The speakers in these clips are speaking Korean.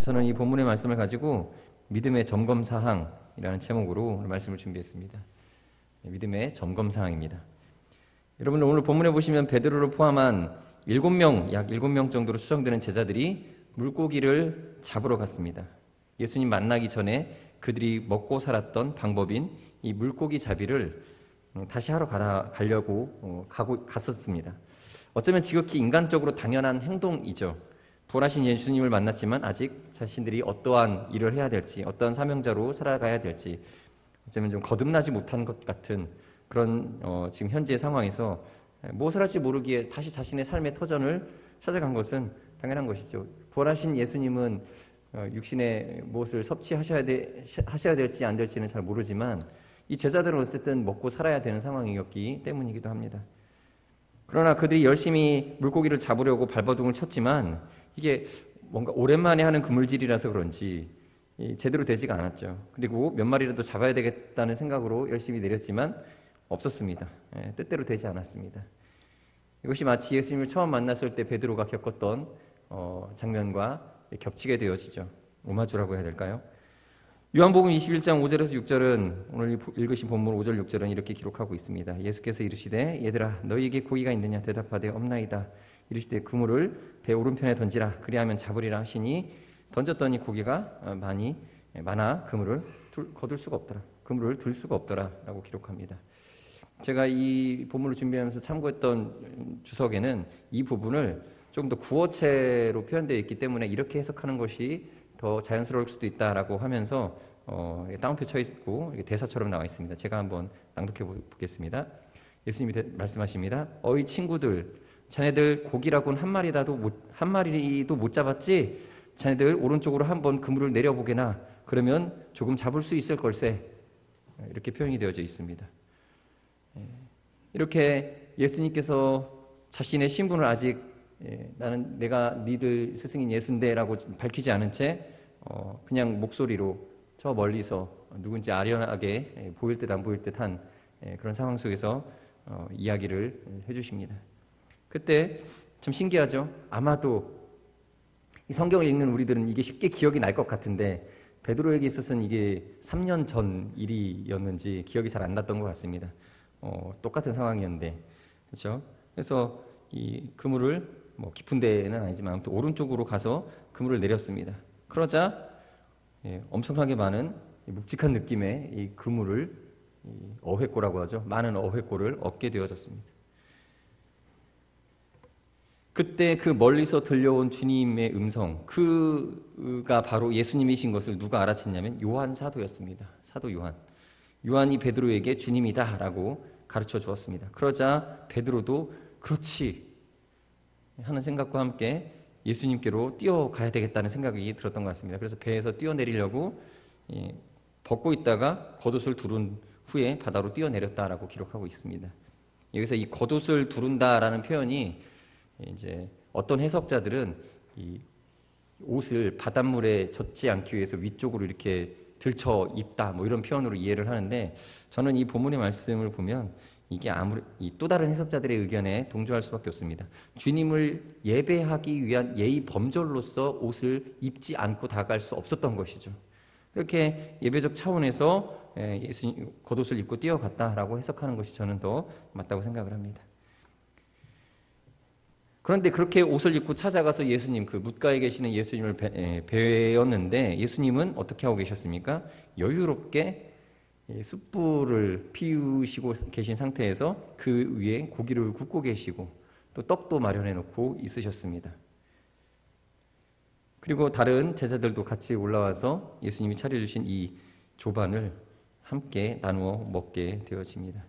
저는 이 본문의 말씀을 가지고 믿음의 점검사항이라는 제목으로 오늘 말씀을 준비했습니다. 믿음의 점검사항입니다. 여러분, 오늘 본문에 보시면 베드로를 포함한 약 7명 정도로 추정되는 제자들이 물고기를 잡으러 갔습니다. 예수님 만나기 전에 그들이 먹고 살았던 방법인 이 물고기 잡이를 다시 하러 가려고 갔었습니다. 어쩌면 지극히 인간적으로 당연한 행동이죠. 부활하신 예수님을 만났지만 아직 자신들이 어떠한 일을 해야 될지, 어떠한 사명자로 살아가야 될지 어쩌면 좀 거듭나지 못한 것 같은 그런 지금 현재의 상황에서 무엇을 할지 모르기에 다시 자신의 삶의 터전을 찾아간 것은 당연한 것이죠. 부활하신 예수님은 육신의 무엇을 섭취하셔야 될지 안 될지는 잘 모르지만 이 제자들은 어쨌든 먹고 살아야 되는 상황이었기 때문이기도 합니다. 그러나 그들이 열심히 물고기를 잡으려고 발버둥을 쳤지만 이게 뭔가 오랜만에 하는 그물질이라서 그런지 제대로 되지가 않았죠. 그리고 몇 마리라도 잡아야 되겠다는 생각으로 열심히 내렸지만 없었습니다. 뜻대로 되지 않았습니다. 이것이 마치 예수님을 처음 만났을 때 베드로가 겪었던 장면과 겹치게 되어지죠. 오마주라고 해야 될까요? 요한복음 21장 5절에서 6절은 오늘 읽으신 본문 5절 6절은 이렇게 기록하고 있습니다. 예수께서 이르시되 얘들아 너희에게 고기가 있느냐 대답하되 없나이다. 이르시되 그물을 배 오른편에 던지라 그리하면 잡으리라 하시니 던졌더니 고기가 많아 그물을 들 수가 없더라 라고 기록합니다. 제가 이 본문을 준비하면서 참고했던 주석에는 이 부분을 조금 더 구어체로 표현되어 있기 때문에 이렇게 해석하는 것이 더 자연스러울 수도 있다라고 하면서 따옴표 쳐 있고 대사처럼 나와 있습니다. 제가 한번 낭독해 보겠습니다. 예수님이 말씀하십니다. 어이 친구들, 자네들 고기라고는 한 마리도 못 잡았지? 자네들 오른쪽으로 한번 그물을 내려보게나. 그러면 조금 잡을 수 있을 걸세. 이렇게 표현이 되어져 있습니다. 이렇게 예수님께서 자신의 신분을 아직 내가 니들 스승인 예수인데라고 밝히지 않은 채 그냥 목소리로 저 멀리서 누군지 아련하게 보일 듯 안 보일 듯한 그런 상황 속에서 이야기를 해주십니다. 그때 참 신기하죠. 아마도 이 성경을 읽는 우리들은 이게 쉽게 기억이 날 것 같은데 베드로에게 있어서는 이게 3년 전 일이었는지 기억이 잘 안 났던 것 같습니다. 똑같은 상황이었는데, 그렇죠? 그래서 이 그물을 깊은 데는 아니지만 아무튼 오른쪽으로 가서 그물을 내렸습니다. 그러자 엄청나게 많은 묵직한 느낌의 이 그물을 어회꼬라고 하죠. 많은 어회꼬를 얻게 되어졌습니다. 그때 그 멀리서 들려온 주님의 음성, 그가 바로 예수님이신 것을 누가 알아챘냐면 요한 사도였습니다. 사도 요한. 요한이 베드로에게 주님이다 라고 가르쳐 주었습니다. 그러자 베드로도 그렇지 하는 생각과 함께 예수님께로 뛰어가야 되겠다는 생각이 들었던 것 같습니다. 그래서 배에서 뛰어내리려고 벗고 있다가 겉옷을 두른 후에 바다로 뛰어내렸다라고 기록하고 있습니다. 여기서 이 겉옷을 두른다라는 표현이 이제 어떤 해석자들은 이 옷을 바닷물에 젖지 않기 위해서 위쪽으로 이렇게 들쳐 입다 이런 표현으로 이해를 하는데 저는 이 본문의 말씀을 보면 이게 또 다른 해석자들의 의견에 동조할 수밖에 없습니다. 주님을 예배하기 위한 예의 범절로서 옷을 입지 않고 다가갈 수 없었던 것이죠. 이렇게 예배적 차원에서 예수님 겉옷을 입고 뛰어갔다라고 해석하는 것이 저는 더 맞다고 생각을 합니다. 그런데 그렇게 옷을 입고 찾아가서 예수님, 그 뭇가에 계시는 예수님을 뵈었는데 예수님은 어떻게 하고 계셨습니까? 여유롭게 숯불을 피우시고 계신 상태에서 그 위에 고기를 굽고 계시고 또 떡도 마련해 놓고 있으셨습니다. 그리고 다른 제자들도 같이 올라와서 예수님이 차려주신 이 조반을 함께 나누어 먹게 되어집니다.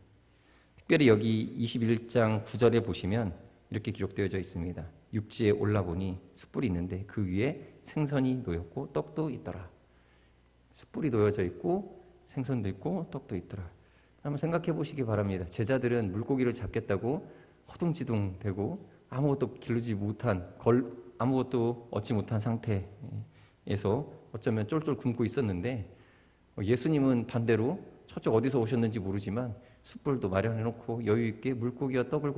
특별히 여기 21장 9절에 보시면 이렇게 기록되어져 있습니다. 육지에 올라보니 숯불이 있는데 그 위에 생선이 놓였고 떡도 있더라. 숯불이 놓여져 있고 생선도 있고 떡도 있더라. 한번 생각해 보시기 바랍니다. 제자들은 물고기를 잡겠다고 허둥지둥 되고 아무것도 기르지 못한 아무것도 얻지 못한 상태에서 어쩌면 쫄쫄 굶고 있었는데 예수님은 반대로 저쪽 어디서 오셨는지 모르지만 숯불도 마련해 놓고 여유 있게 물고기와 떡을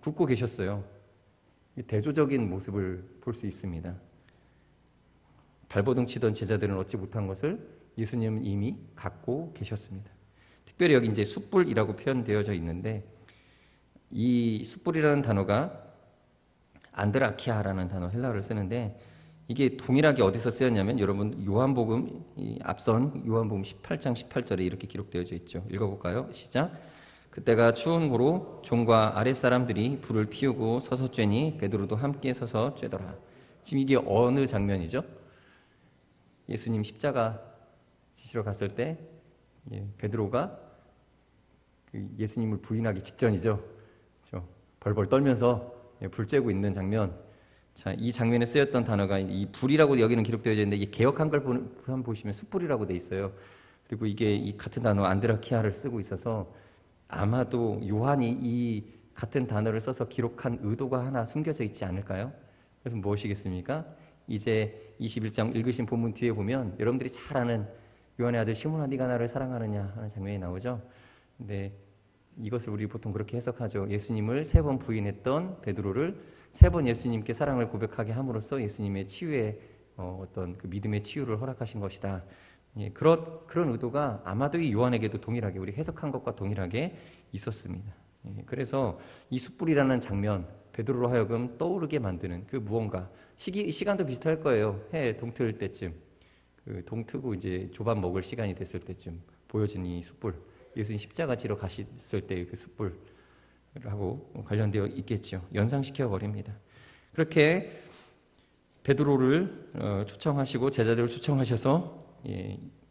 굽고 계셨어요. 대조적인 모습을 볼 수 있습니다. 발버둥 치던 제자들은 얻지 못한 것을 예수님은 이미 갖고 계셨습니다. 특별히 여기 이제 숯불이라고 표현되어져 있는데 이 숯불이라는 단어가 안드라키아라는 단어 헬라어를 쓰는데 이게 동일하게 어디서 쓰였냐면 여러분 요한복음 앞선 요한복음 18장 18절에 이렇게 기록되어져 있죠. 읽어볼까요? 시작. 그때가 추운 고로 종과 아랫사람들이 불을 피우고 서서 쬐니 베드로도 함께 서서 쬐더라. 지금 이게 어느 장면이죠? 예수님 십자가 지시러 갔을 때 베드로가 예수님을 부인하기 직전이죠. 그렇죠? 벌벌 떨면서 불 쬐고 있는 장면. 자, 이 장면에 쓰였던 단어가 이 불이라고 여기는 기록되어 있는데 이 개역 한글 한번 보시면 숯불이라고 돼 있어요. 그리고 이게 이 같은 단어 안드라키아를 쓰고 있어서 아마도 요한이 이 같은 단어를 써서 기록한 의도가 하나 숨겨져 있지 않을까요? 그래서 무엇이겠습니까? 이제 21장 읽으신 본문 뒤에 보면 여러분들이 잘 아는 요한의 아들 시몬아 네가 나를 사랑하느냐 하는 장면이 나오죠. 근데 이것을 우리 보통 그렇게 해석하죠. 예수님을 3번 부인했던 베드로를 3번 예수님께 사랑을 고백하게 함으로써 예수님의 치유의 어떤 그 믿음의 치유를 허락하신 것이다. 그런 의도가 아마도 이 요한에게도 동일하게 우리 해석한 것과 동일하게 있었습니다. 그래서 이 숯불이라는 장면 베드로로 하여금 떠오르게 만드는 그 무언가 시간도 비슷할 거예요. 해 동트일 때쯤 동트고 이제 조밥 먹을 시간이 됐을 때쯤 보여진 이 숯불 예수님 십자가 지러 가셨을 때의 그 숯불하고 관련되어 있겠죠. 연상시켜 버립니다. 그렇게 베드로를 초청하시고 제자들을 초청하셔서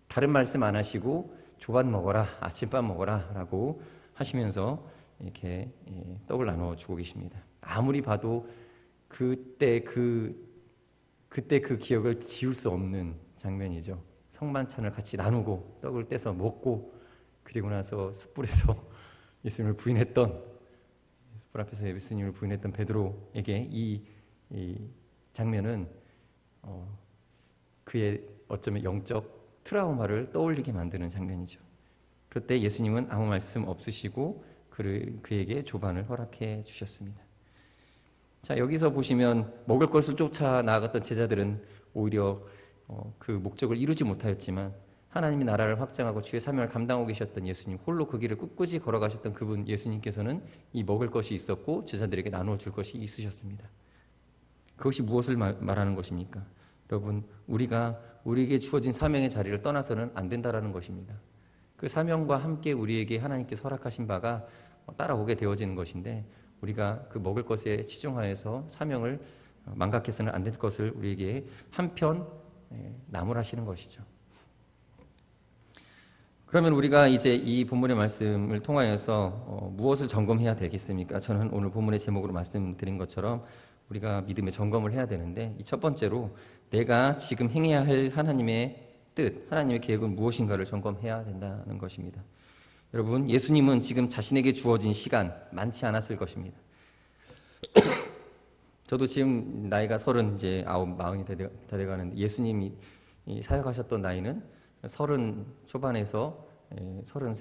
다른 말씀 안 하시고 조밥 먹어라, 아침밥 먹어라 라고 하시면서 이렇게 떡을 나눠 주고 계십니다. 아무리 봐도 그때 그 기억을 지울 수 없는 장면이죠. 성만찬을 같이 나누고 떡을 떼서 먹고 그리고 나서 숯불에서 예수님을 부인했던 숯불 앞에서 예수님을 부인했던 베드로에게 이 장면은 그의 어쩌면 영적 트라우마를 떠올리게 만드는 장면이죠. 그때 예수님은 아무 말씀 없으시고 그에게 조반을 허락해 주셨습니다. 자, 여기서 보시면 먹을 것을 쫓아 나아갔던 제자들은 오히려 그 목적을 이루지 못하였지만 하나님이 나라를 확장하고 주의 사명을 감당하고 계셨던 예수님, 홀로 그 길을 꿋꿋이 걸어가셨던 그분 예수님께서는 이 먹을 것이 있었고 제자들에게 나누어 줄 것이 있으셨습니다. 그것이 무엇을 말하는 것입니까? 여러분, 우리에게 주어진 사명의 자리를 떠나서는 안 된다라는 것입니다. 그 사명과 함께 우리에게 하나님께서 허락하신 바가 따라오게 되어지는 것인데 우리가 그 먹을 것에 치중하여서 사명을 망각해서는 안 될 것을 우리에게 한편 나무라시는 것이죠. 그러면 우리가 이제 이 본문의 말씀을 통하여서 무엇을 점검해야 되겠습니까? 저는 오늘 본문의 제목으로 말씀드린 것처럼 우리가 믿음의 점검을 해야 되는데 이 첫 번째로 내가 지금 행해야 할 하나님의 뜻, 하나님의 계획은 무엇인가를 점검해야 된다는 것입니다. 여러분, 예수님은 지금 자신에게 주어진 시간 많지 않았을 것입니다. 저도 지금 나이가 39, 40이 다 돼가는데 예수님이 사역하셨던 나이는 30 초반에서 33,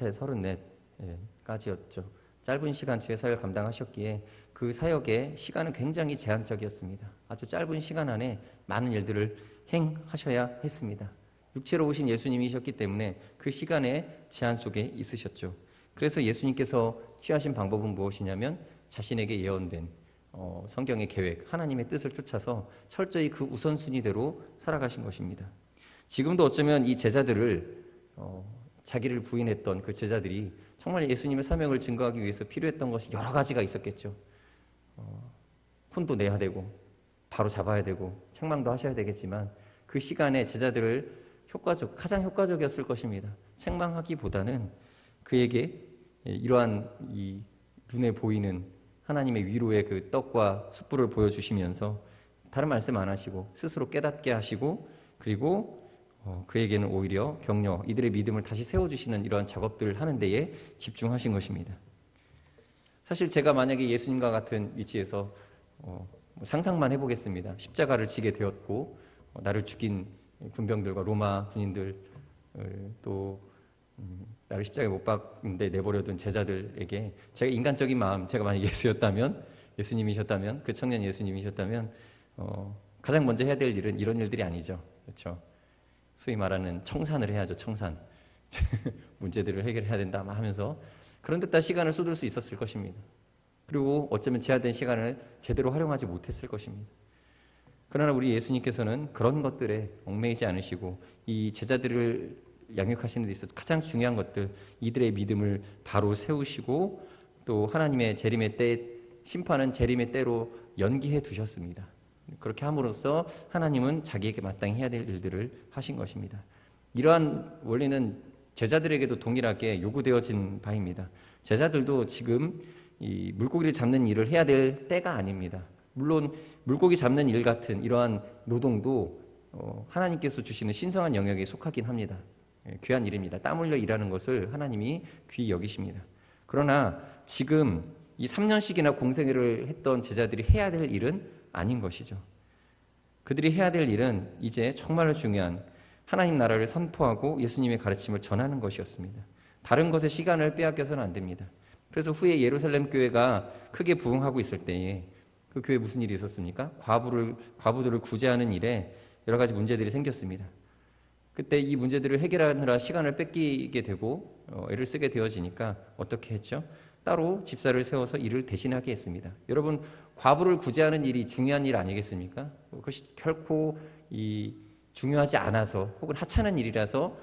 34까지였죠. 짧은 시간 주의 사역을 감당하셨기에 그 사역의 시간은 굉장히 제한적이었습니다. 아주 짧은 시간 안에 많은 일들을 행하셔야 했습니다. 육체로 오신 예수님이셨기 때문에 그 시간의 제한 속에 있으셨죠. 그래서 예수님께서 취하신 방법은 무엇이냐면 자신에게 예언된 성경의 계획, 하나님의 뜻을 쫓아서 철저히 그 우선순위대로 살아가신 것입니다. 지금도 어쩌면 이 제자들을 자기를 부인했던 그 제자들이 정말 예수님의 사명을 증거하기 위해서 필요했던 것이 여러 가지가 있었겠죠. 혼도 내야 되고 바로 잡아야 되고 책망도 하셔야 되겠지만 그 시간에 제자들을 가장 효과적이었을 것입니다. 책망하기보다는 그에게 이러한 이 눈에 보이는 하나님의 위로의 그 떡과 숯불을 보여주시면서 다른 말씀 안 하시고 스스로 깨닫게 하시고 그리고 그에게는 오히려 격려, 이들의 믿음을 다시 세워주시는 이러한 작업들을 하는 데에 집중하신 것입니다. 사실 제가 만약에 예수님과 같은 위치에서 상상만 해보겠습니다. 십자가를 지게 되었고 나를 죽인 군병들과 로마 군인들 또 나를 십자가에 못 박는데 내버려둔 제자들에게 제가 인간적인 마음, 제가 만약 예수님이셨다면 그 청년 예수님이셨다면 가장 먼저 해야 될 일은 이런 일들이 아니죠. 그렇죠? 소위 말하는 청산을 해야죠. 청산. 문제들을 해결해야 된다 막 하면서 그런 데다 시간을 쏟을 수 있었을 것입니다. 그리고 어쩌면 제한된 시간을 제대로 활용하지 못했을 것입니다. 그러나 우리 예수님께서는 그런 것들에 얽매이지 않으시고 이 제자들을 양육하시는 데 있어서 가장 중요한 것들, 이들의 믿음을 바로 세우시고 또 하나님의 재림의 때, 심판은 재림의 때로 연기해 두셨습니다. 그렇게 함으로써 하나님은 자기에게 마땅히 해야 될 일들을 하신 것입니다. 이러한 원리는 제자들에게도 동일하게 요구되어진 바입니다. 제자들도 지금 이 물고기를 잡는 일을 해야 될 때가 아닙니다. 물론 물고기 잡는 일 같은 이러한 노동도 하나님께서 주시는 신성한 영역에 속하긴 합니다. 귀한 일입니다. 땀 흘려 일하는 것을 하나님이 귀히 여기십니다. 그러나 지금 이 3년씩이나 공생애를 했던 제자들이 해야 될 일은 아닌 것이죠. 그들이 해야 될 일은 이제 정말로 중요한 하나님 나라를 선포하고 예수님의 가르침을 전하는 것이었습니다. 다른 것에 시간을 빼앗겨서는 안 됩니다. 그래서 후에 예루살렘 교회가 크게 부흥하고 있을 때에 그 교회에 무슨 일이 있었습니까? 과부들을 구제하는 일에 여러 가지 문제들이 생겼습니다. 그때 이 문제들을 해결하느라 시간을 뺏기게 되고 애를 쓰게 되어지니까 어떻게 했죠? 따로 집사를 세워서 일을 대신하게 했습니다. 여러분, 과부를 구제하는 일이 중요한 일 아니겠습니까? 그것이 결코 중요하지 않아서 혹은 하찮은 일이라서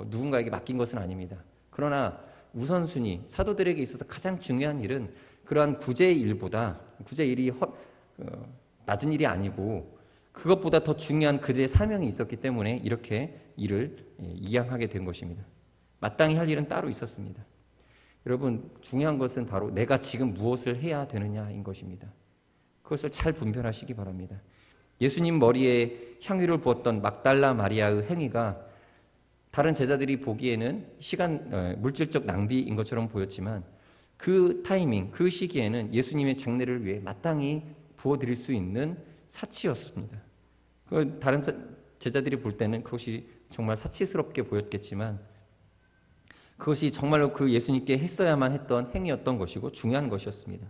누군가에게 맡긴 것은 아닙니다. 그러나 우선순위, 사도들에게 있어서 가장 중요한 일은 그러한 구제의 일보다 구제 일이 낮은 일이 아니고 그것보다 더 중요한 그들의 사명이 있었기 때문에 이렇게 일을 이양하게 된 것입니다. 마땅히 할 일은 따로 있었습니다. 여러분, 중요한 것은 바로 내가 지금 무엇을 해야 되느냐인 것입니다. 그것을 잘 분별하시기 바랍니다. 예수님 머리에 향유를 부었던 막달라 마리아의 행위가 다른 제자들이 보기에는 물질적 낭비인 것처럼 보였지만 그 타이밍, 그 시기에는 예수님의 장례를 위해 마땅히 부어드릴 수 있는 사치였습니다. 다른 제자들이 볼 때는 그것이 정말 사치스럽게 보였겠지만 그것이 정말로 그 예수님께 했어야만 했던 행위였던 것이고 중요한 것이었습니다.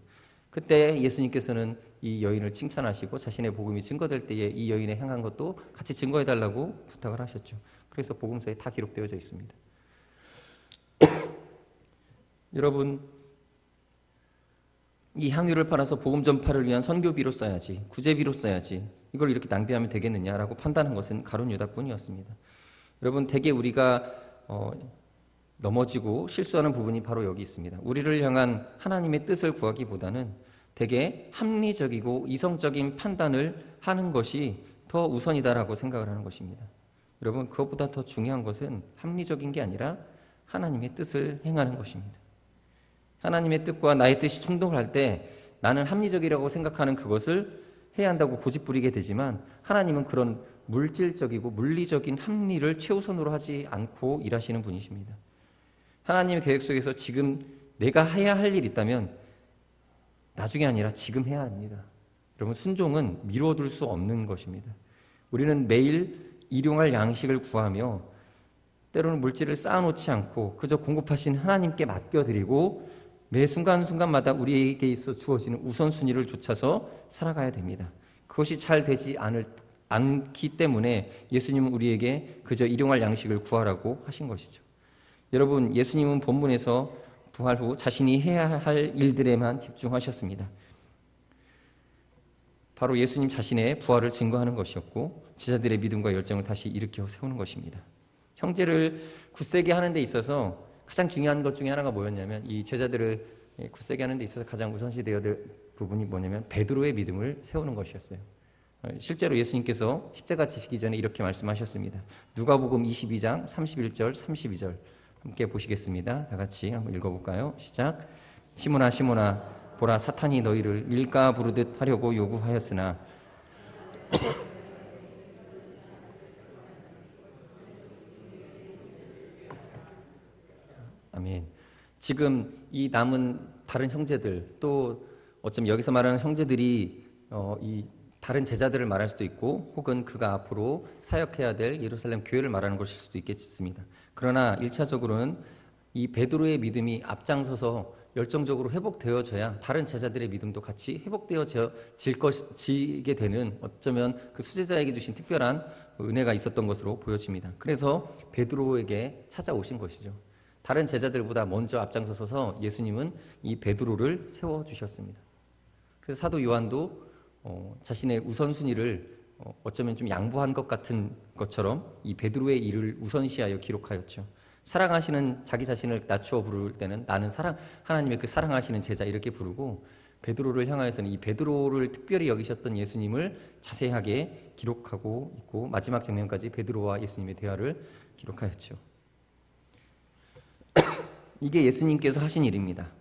그때 예수님께서는 이 여인을 칭찬하시고 자신의 복음이 증거될 때에 이 여인의 행한 것도 같이 증거해달라고 부탁을 하셨죠. 그래서 복음서에 다 기록되어져 있습니다. 여러분, 이 향유를 팔아서 복음 전파를 위한 선교비로 써야지, 구제비로 써야지, 이걸 이렇게 낭비하면 되겠느냐라고 판단한 것은 가룟 유다뿐이었습니다. 여러분, 대개 우리가 넘어지고 실수하는 부분이 바로 여기 있습니다. 우리를 향한 하나님의 뜻을 구하기보다는 대개 합리적이고 이성적인 판단을 하는 것이 더 우선이다라고 생각을 하는 것입니다. 여러분, 그것보다 더 중요한 것은 합리적인 게 아니라 하나님의 뜻을 행하는 것입니다. 하나님의 뜻과 나의 뜻이 충돌할 때 나는 합리적이라고 생각하는 그것을 해야 한다고 고집부리게 되지만 하나님은 그런 물질적이고 물리적인 합리를 최우선으로 하지 않고 일하시는 분이십니다. 하나님의 계획 속에서 지금 내가 해야 할 일이 있다면 나중에 아니라 지금 해야 합니다. 여러분, 순종은 미뤄둘 수 없는 것입니다. 우리는 매일 일용할 양식을 구하며 때로는 물질을 쌓아놓지 않고 그저 공급하신 하나님께 맡겨드리고 매 순간순간마다 우리에게 있어 주어지는 우선순위를 좇아서 살아가야 됩니다. 그것이 잘 되지 않기 때문에 예수님은 우리에게 그저 일용할 양식을 구하라고 하신 것이죠. 여러분, 예수님은 본문에서 부활 후 자신이 해야 할 일들에만 집중하셨습니다. 바로 예수님 자신의 부활을 증거하는 것이었고 제자들의 믿음과 열정을 다시 일으켜 세우는 것입니다. 형제를 굳세게 하는 데 있어서 가장 중요한 것 중에 하나가 뭐였냐면 이 제자들을 굳세게 하는 데 있어서 가장 우선시 되어야 될 부분이 뭐냐면 베드로의 믿음을 세우는 것이었어요. 실제로 예수님께서 십자가 지시기 전에 이렇게 말씀하셨습니다. 누가복음 22장 31절 32절 함께 보시겠습니다. 다 같이 한번 읽어볼까요? 시작. 시몬아 시몬아 보라 사탄이 너희를 밀가 부르듯 하려고 요구하였으나 아멘. 지금 이 남은 다른 형제들 또 어쩜 여기서 말하는 형제들이 이 다른 제자들을 말할 수도 있고 혹은 그가 앞으로 사역해야 될 예루살렘 교회를 말하는 것일 수도 있겠습니다. 그러나 1차적으로는 이 베드로의 믿음이 앞장서서 열정적으로 회복되어져야 다른 제자들의 믿음도 같이 회복되어지게 되는, 어쩌면 그 수제자에게 주신 특별한 은혜가 있었던 것으로 보여집니다. 그래서 베드로에게 찾아오신 것이죠. 다른 제자들보다 먼저 앞장서서 예수님은 이 베드로를 세워주셨습니다. 그래서 사도 요한도 자신의 우선순위를 어쩌면 좀 양보한 것 같은 것처럼 이 베드로의 일을 우선시하여 기록하였죠. 사랑하시는 자기 자신을 낮추어 부를 때는 나는 하나님의 그 사랑하시는 제자 이렇게 부르고, 베드로를 향하여서는 이 베드로를 특별히 여기셨던 예수님을 자세하게 기록하고 있고, 마지막 장면까지 베드로와 예수님의 대화를 기록하였죠. 이게 예수님께서 하신 일입니다.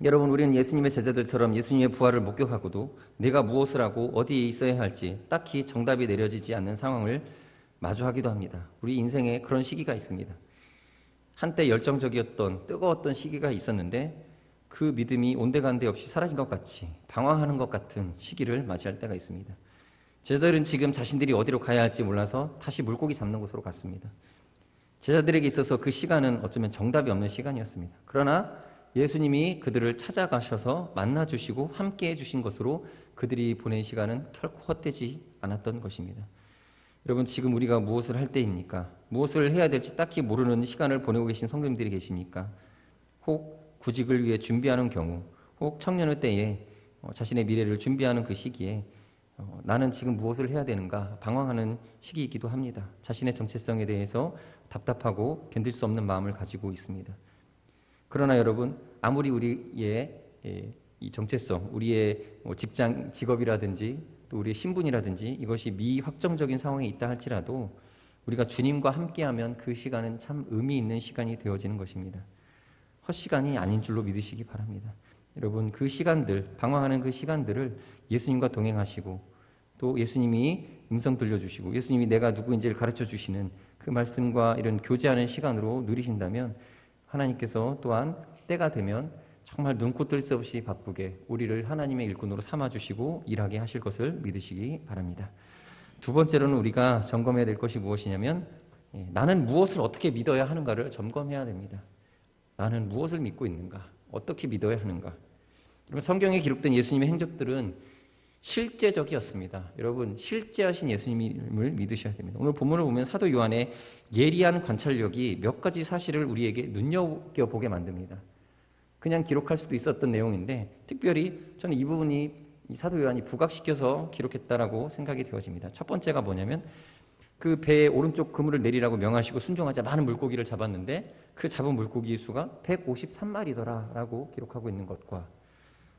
여러분, 우리는 예수님의 제자들처럼 예수님의 부활을 목격하고도 내가 무엇을 하고 어디에 있어야 할지 딱히 정답이 내려지지 않는 상황을 마주하기도 합니다. 우리 인생에 그런 시기가 있습니다. 한때 열정적이었던 뜨거웠던 시기가 있었는데 그 믿음이 온데간데 없이 사라진 것 같이 방황하는 것 같은 시기를 맞이할 때가 있습니다. 제자들은 지금 자신들이 어디로 가야 할지 몰라서 다시 물고기 잡는 곳으로 갔습니다. 제자들에게 있어서 그 시간은 어쩌면 정답이 없는 시간이었습니다. 그러나 예수님이 그들을 찾아가셔서 만나주시고 함께해 주신 것으로 그들이 보낸 시간은 결코 헛되지 않았던 것입니다. 여러분, 지금 우리가 무엇을 할 때입니까? 무엇을 해야 될지 딱히 모르는 시간을 보내고 계신 성도님들이 계십니까? 혹 구직을 위해 준비하는 경우, 혹 청년의 때에 자신의 미래를 준비하는 그 시기에 나는 지금 무엇을 해야 되는가 방황하는 시기이기도 합니다. 자신의 정체성에 대해서 답답하고 견딜 수 없는 마음을 가지고 있습니다. 그러나 여러분, 아무리 우리의 이 정체성, 우리의 직장, 직업이라든지 또 우리의 신분이라든지 이것이 미확정적인 상황에 있다 할지라도 우리가 주님과 함께하면 그 시간은 참 의미 있는 시간이 되어지는 것입니다. 헛시간이 아닌 줄로 믿으시기 바랍니다. 여러분, 그 시간들, 방황하는 그 시간들을 예수님과 동행하시고 또 예수님이 음성 들려주시고 예수님이 내가 누구인지를 가르쳐 주시는 그 말씀과 이런 교제하는 시간으로 누리신다면 하나님께서 또한 때가 되면 정말 눈코 뜰 새 없이 바쁘게 우리를 하나님의 일꾼으로 삼아주시고 일하게 하실 것을 믿으시기 바랍니다. 두 번째로는 우리가 점검해야 될 것이 무엇이냐면 나는 무엇을 어떻게 믿어야 하는가를 점검해야 됩니다. 나는 무엇을 믿고 있는가? 어떻게 믿어야 하는가? 성경에 기록된 예수님의 행적들은 실제적이었습니다. 여러분, 실제하신 예수님을 믿으셔야 됩니다. 오늘 본문을 보면 사도 요한의 예리한 관찰력이 몇 가지 사실을 우리에게 눈여겨보게 만듭니다. 그냥 기록할 수도 있었던 내용인데 특별히 저는 이 부분이 이 사도 요한이 부각시켜서 기록했다라고 생각이 되어집니다. 첫 번째가 뭐냐면 그 배의 오른쪽 그물을 내리라고 명하시고 순종하자 많은 물고기를 잡았는데 그 잡은 물고기 수가 153마리더라라고 기록하고 있는 것과,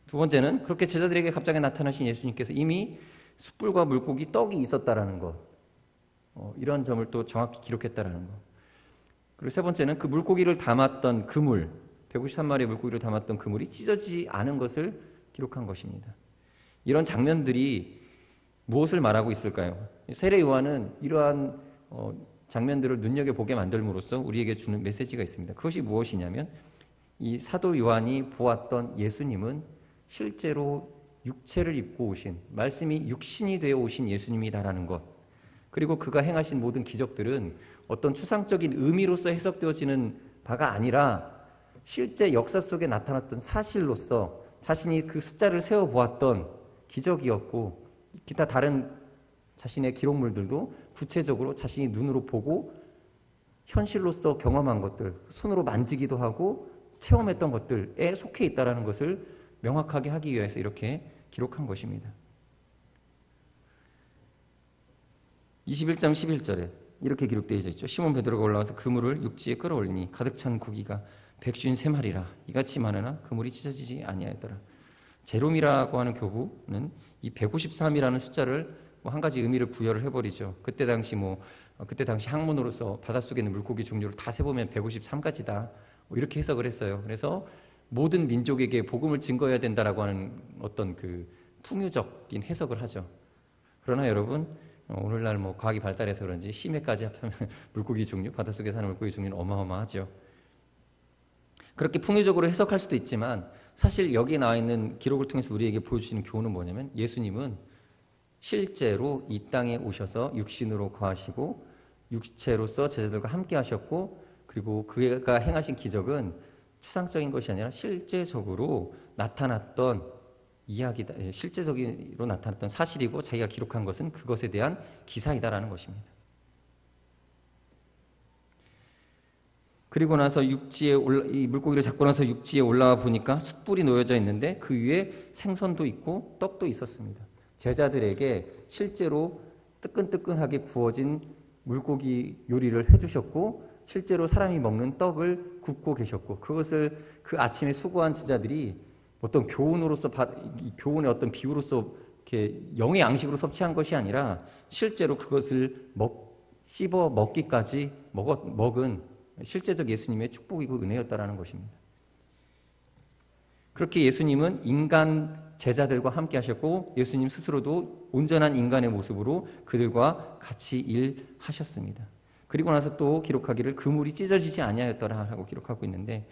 두 번째는 그렇게 제자들에게 갑자기 나타나신 예수님께서 이미 숯불과 물고기, 떡이 있었다라는 것, 이런 점을 또 정확히 기록했다라는 것. 그리고 세 번째는 그 물고기를 담았던 그물, 153마리의 물고기를 담았던 그물이 찢어지지 않은 것을 기록한 것입니다. 이런 장면들이 무엇을 말하고 있을까요? 세례 요한은 이러한 장면들을 눈여겨보게 만들므로써 우리에게 주는 메시지가 있습니다. 그것이 무엇이냐면 이 사도 요한이 보았던 예수님은 실제로 육체를 입고 오신, 말씀이 육신이 되어 오신 예수님이다라는 것, 그리고 그가 행하신 모든 기적들은 어떤 추상적인 의미로서 해석되어지는 바가 아니라 실제 역사 속에 나타났던 사실로서 자신이 그 숫자를 세어보았던 기적이었고, 기타 다른 자신의 기록물들도 구체적으로 자신이 눈으로 보고 현실로서 경험한 것들, 손으로 만지기도 하고 체험했던 것들에 속해 있다는 것을 명확하게 하기 위해서 이렇게 기록한 것입니다. 21장 11절에 이렇게 기록되어 있죠. 시몬 베드로가 올라와서 그물을 육지에 끌어올리니 가득 찬 고기가 153마리라 이같이 많으나 그물이 찢어지지 아니하였더라. 제롬이라고 하는 교부는 이 153이라는 숫자를 한 가지 의미를 부여를 해버리죠. 그때 당시 학문으로서 바닷속에 있는 물고기 종류를 다 세보면 153가지다. 이렇게 해석을 했어요. 그래서 모든 민족에게 복음을 증거해야 된다라고 하는 어떤 그 풍요적인 해석을 하죠. 그러나 여러분, 오늘날 과학이 발달해서 그런지 심해까지 합하면 물고기 종류, 바닷속에 사는 물고기 종류는 어마어마하죠. 그렇게 풍요적으로 해석할 수도 있지만 사실 여기에 나와 있는 기록을 통해서 우리에게 보여주시는 교훈은 뭐냐면 예수님은 실제로 이 땅에 오셔서 육신으로 거하시고 육체로서 제자들과 함께 하셨고, 그리고 그가 행하신 기적은 추상적인 것이 아니라 실제적으로 나타났던 이야기다. 실제적으로 나타났던 사실이고 자기가 기록한 것은 그것에 대한 기사이다라는 것입니다. 그리고 나서 이 물고기를 잡고 나서 육지에 올라와 보니까 숯불이 놓여져 있는데 그 위에 생선도 있고 떡도 있었습니다. 제자들에게 실제로 뜨끈뜨끈하게 구워진 물고기 요리를 해주셨고 실제로 사람이 먹는 떡을 굽고 계셨고 그것을 그 아침에 수고한 제자들이 어떤 교훈의 어떤 비유로서 이렇게 영의 양식으로 섭취한 것이 아니라 실제로 그것을 씹어 먹기까지 먹은 실제적 예수님의 축복이고 은혜였다라는 것입니다. 그렇게 예수님은 인간 제자들과 함께 하셨고 예수님 스스로도 온전한 인간의 모습으로 그들과 같이 일하셨습니다. 그리고 나서 또 기록하기를 그물이 찢어지지 아니하였더라라고 기록하고 있는데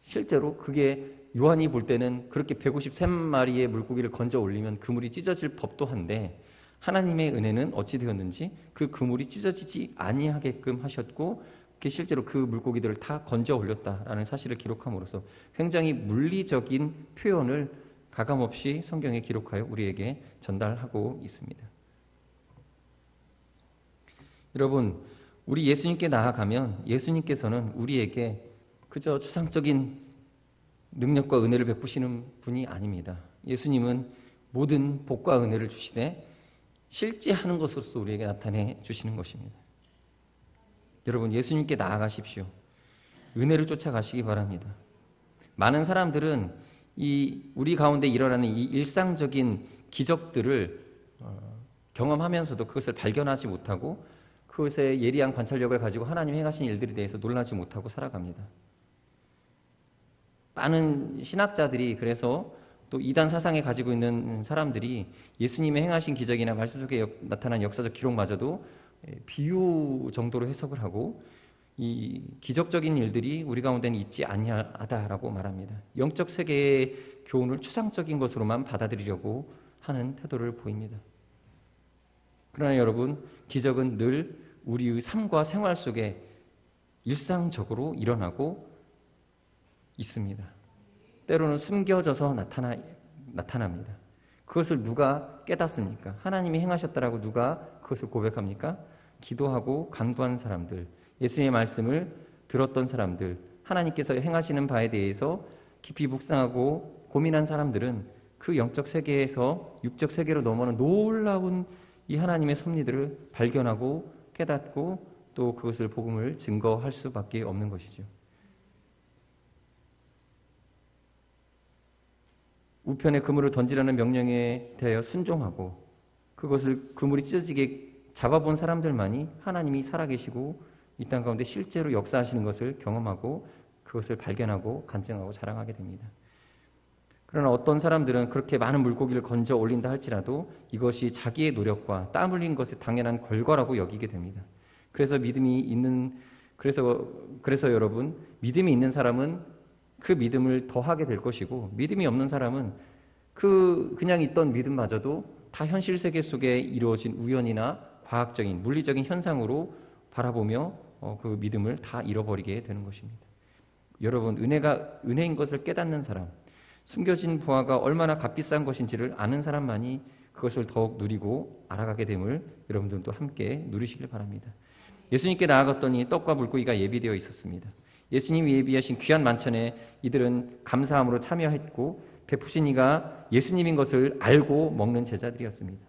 실제로 그게 요한이 볼 때는 그렇게 153마리의 물고기를 건져 올리면 그물이 찢어질 법도 한데 하나님의 은혜는 어찌 되었는지 그 그물이 찢어지지 아니하게끔 하셨고 실제로 그 물고기들을 다 건져 올렸다라는 사실을 기록함으로써 굉장히 물리적인 표현을 가감없이 성경에 기록하여 우리에게 전달하고 있습니다. 여러분, 우리 예수님께 나아가면 예수님께서는 우리에게 그저 추상적인 능력과 은혜를 베푸시는 분이 아닙니다. 예수님은 모든 복과 은혜를 주시되 실제 하는 것으로서 우리에게 나타내 주시는 것입니다. 여러분, 예수님께 나아가십시오. 은혜를 쫓아가시기 바랍니다. 많은 사람들은 우리 가운데 일어나는 이 일상적인 기적들을 경험하면서도 그것을 발견하지 못하고 그것에 예리한 관찰력을 가지고 하나님이 행하신 일들에 대해서 놀라지 못하고 살아갑니다. 많은 신학자들이 그래서 또 이단 사상에 가지고 있는 사람들이 예수님의 행하신 기적이나 말씀 속에 나타난 역사적 기록마저도 비유 정도로 해석을 하고 이 기적적인 일들이 우리 가운데는 있지 아니하다라고 말합니다. 영적 세계의 교훈을 추상적인 것으로만 받아들이려고 하는 태도를 보입니다. 그러나 여러분, 기적은 늘 우리의 삶과 생활 속에 일상적으로 일어나고 있습니다. 때로는 숨겨져서 나타납니다. 그것을 누가 깨닫습니까? 하나님이 행하셨다라고 누가 그것을 고백합니까? 기도하고 간구한 사람들, 예수님의 말씀을 들었던 사람들, 하나님께서 행하시는 바에 대해서 깊이 묵상하고 고민한 사람들은 그 영적 세계에서 육적 세계로 넘어오는 놀라운 이 하나님의 섭리들을 발견하고 깨닫고 또 그것을 복음을 증거할 수밖에 없는 것이죠. 우편에 그물을 던지라는 명령에 대하여 순종하고 그것을 그물이 찢어지게 잡아본 사람들만이 하나님이 살아계시고 이 땅 가운데 실제로 역사하시는 것을 경험하고 그것을 발견하고 간증하고 자랑하게 됩니다. 그러나 어떤 사람들은 그렇게 많은 물고기를 건져 올린다 할지라도 이것이 자기의 노력과 땀 흘린 것의 당연한 결과라고 여기게 됩니다. 그래서 여러분, 믿음이 있는 사람은 그 믿음을 더하게 될 것이고 믿음이 없는 사람은 그냥 있던 믿음마저도 다 현실 세계 속에 이루어진 우연이나 과학적인 물리적인 현상으로 바라보며 그 믿음을 다 잃어버리게 되는 것입니다. 여러분, 은혜인 것을 깨닫는 사람, 숨겨진 보화가 얼마나 값비싼 것인지를 아는 사람만이 그것을 더욱 누리고 알아가게 됨을 여러분들도 함께 누리시길 바랍니다. 예수님께 나아갔더니 떡과 물고기가 예비되어 있었습니다. 예수님이 예비하신 귀한 만찬에 이들은 감사함으로 참여했고 베푸신 이가 예수님인 것을 알고 먹는 제자들이었습니다.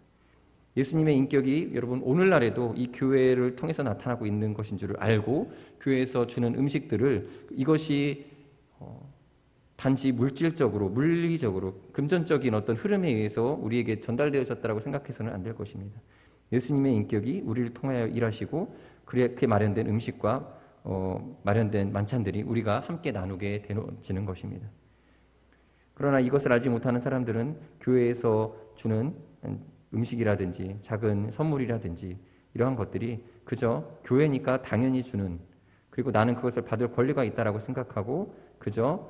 예수님의 인격이 여러분 오늘날에도 이 교회를 통해서 나타나고 있는 것인 줄을 알고 교회에서 주는 음식들을 이것이 단지 물질적으로 물리적으로 금전적인 어떤 흐름에 의해서 우리에게 전달되어졌다고 생각해서는 안 될 것입니다. 예수님의 인격이 우리를 통하여 일하시고 그렇게 마련된 음식과 마련된 만찬들이 우리가 함께 나누게 되어지는 것입니다. 그러나 이것을 알지 못하는 사람들은 교회에서 주는 음식이라든지 작은 선물이라든지 이러한 것들이 그저 교회니까 당연히 주는, 그리고 나는 그것을 받을 권리가 있다라고 생각하고 그저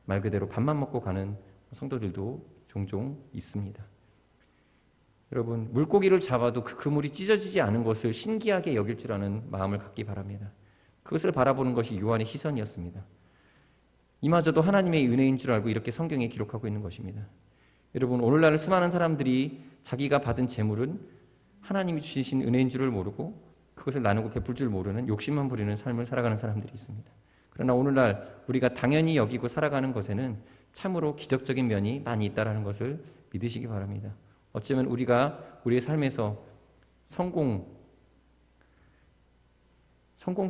말 그대로 밥만 먹고 가는 성도들도 종종 있습니다. 여러분, 물고기를 잡아도 그 그물이 찢어지지 않은 것을 신기하게 여길 줄 아는 마음을 갖기 바랍니다. 그것을 바라보는 것이 요한의 시선이었습니다. 이마저도 하나님의 은혜인 줄 알고 이렇게 성경에 기록하고 있는 것입니다. 여러분, 오늘날 수많은 사람들이 자기가 받은 재물은 하나님이 주신 은혜인 줄을 모르고 그것을 나누고 베풀 줄 모르는 욕심만 부리는 삶을 살아가는 사람들이 있습니다. 그러나 오늘날 우리가 당연히 여기고 살아가는 것에는 참으로 기적적인 면이 많이 있다는 것을 믿으시기 바랍니다. 어쩌면 우리가 우리의 삶에서 성공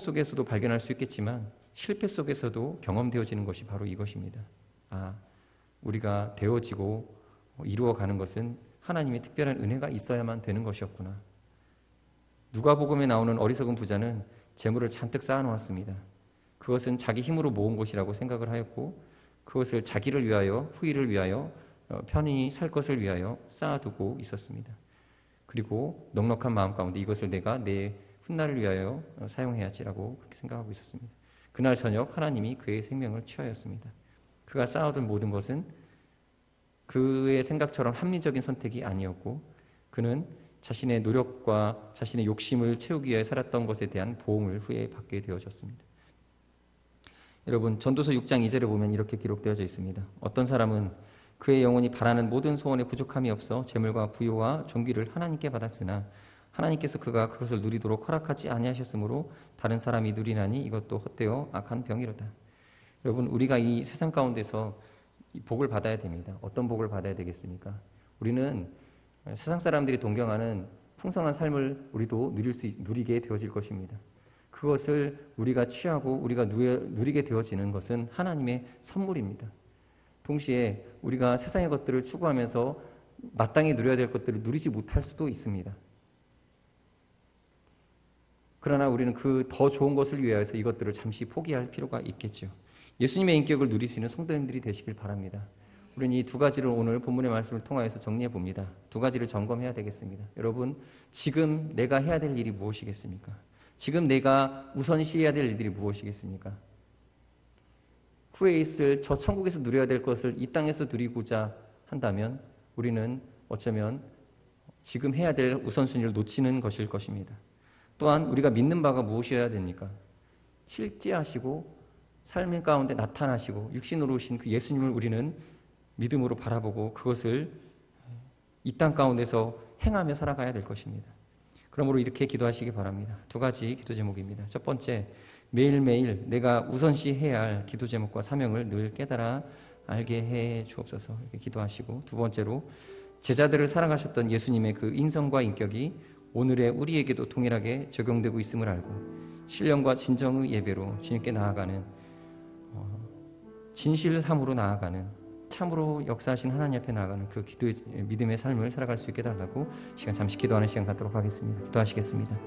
속에서도 발견할 수 있겠지만 실패 속에서도 경험되어지는 것이 바로 이것입니다. 우리가 되어지고 이루어가는 것은 하나님의 특별한 은혜가 있어야만 되는 것이었구나. 누가복음에 나오는 어리석은 부자는 재물을 잔뜩 쌓아놓았습니다. 그것은 자기 힘으로 모은 것이라고 생각을 하였고 그것을 자기를 위하여, 후일을 위하여, 편히 살 것을 위하여 쌓아두고 있었습니다. 그리고 넉넉한 마음 가운데 이것을 내가 내 훗날을 위하여 사용해야지라고 그렇게 생각하고 있었습니다. 그날 저녁 하나님이 그의 생명을 취하였습니다. 그가 쌓아둔 모든 것은 그의 생각처럼 합리적인 선택이 아니었고 그는 자신의 노력과 자신의 욕심을 채우기 위해 살았던 것에 대한 보응을 후에 받게 되어졌습니다. 여러분, 전도서 6장 2절에 보면 이렇게 기록되어져 있습니다. 어떤 사람은 그의 영혼이 바라는 모든 소원에 부족함이 없어 재물과 부요와 존귀를 하나님께 받았으나 하나님께서 그가 그것을 누리도록 허락하지 아니하셨으므로 다른 사람이 누리나니 이것도 헛되어 악한 병이로다. 여러분, 우리가 이 세상 가운데서 이 복을 받아야 됩니다. 어떤 복을 받아야 되겠습니까? 우리는 세상 사람들이 동경하는 풍성한 삶을 우리도 누리게 되어질 것입니다. 그것을 우리가 취하고 우리가 누리게 되어지는 것은 하나님의 선물입니다. 동시에 우리가 세상의 것들을 추구하면서 마땅히 누려야 될 것들을 누리지 못할 수도 있습니다. 그러나 우리는 그 더 좋은 것을 위하여서 이것들을 잠시 포기할 필요가 있겠죠. 예수님의 인격을 누리시는 성도님들이 되시길 바랍니다. 우리는 이 두 가지를 오늘 본문의 말씀을 통하여서 정리해 봅니다. 두 가지를 점검해야 되겠습니다. 여러분, 지금 내가 해야 될 일이 무엇이겠습니까? 지금 내가 우선시해야 될 일들이 무엇이겠습니까? 후에 있을 저 천국에서 누려야 될 것을 이 땅에서 누리고자 한다면 우리는 어쩌면 지금 해야 될 우선순위를 놓치는 것일 것입니다. 또한 우리가 믿는 바가 무엇이어야 됩니까? 실제하시고 삶의 가운데 나타나시고 육신으로 오신 그 예수님을 우리는 믿음으로 바라보고 그것을 이 땅 가운데서 행하며 살아가야 될 것입니다. 그러므로 이렇게 기도하시기 바랍니다. 두 가지 기도 제목입니다. 첫 번째, 매일매일 내가 우선시해야 할 기도 제목과 사명을 늘 깨달아 알게 해 주옵소서 이렇게 기도하시고, 두 번째로 제자들을 사랑하셨던 예수님의 그 인성과 인격이 오늘의 우리에게도 동일하게 적용되고 있음을 알고 신령과 진정의 예배로 주님께 나아가는 진실함으로 나아가는 참으로 역사하신 하나님 앞에 나아가는 그 기도의 믿음의 삶을 살아갈 수 있게 해달라고 시간 잠시 기도하는 시간 갖도록 하겠습니다. 기도하시겠습니다.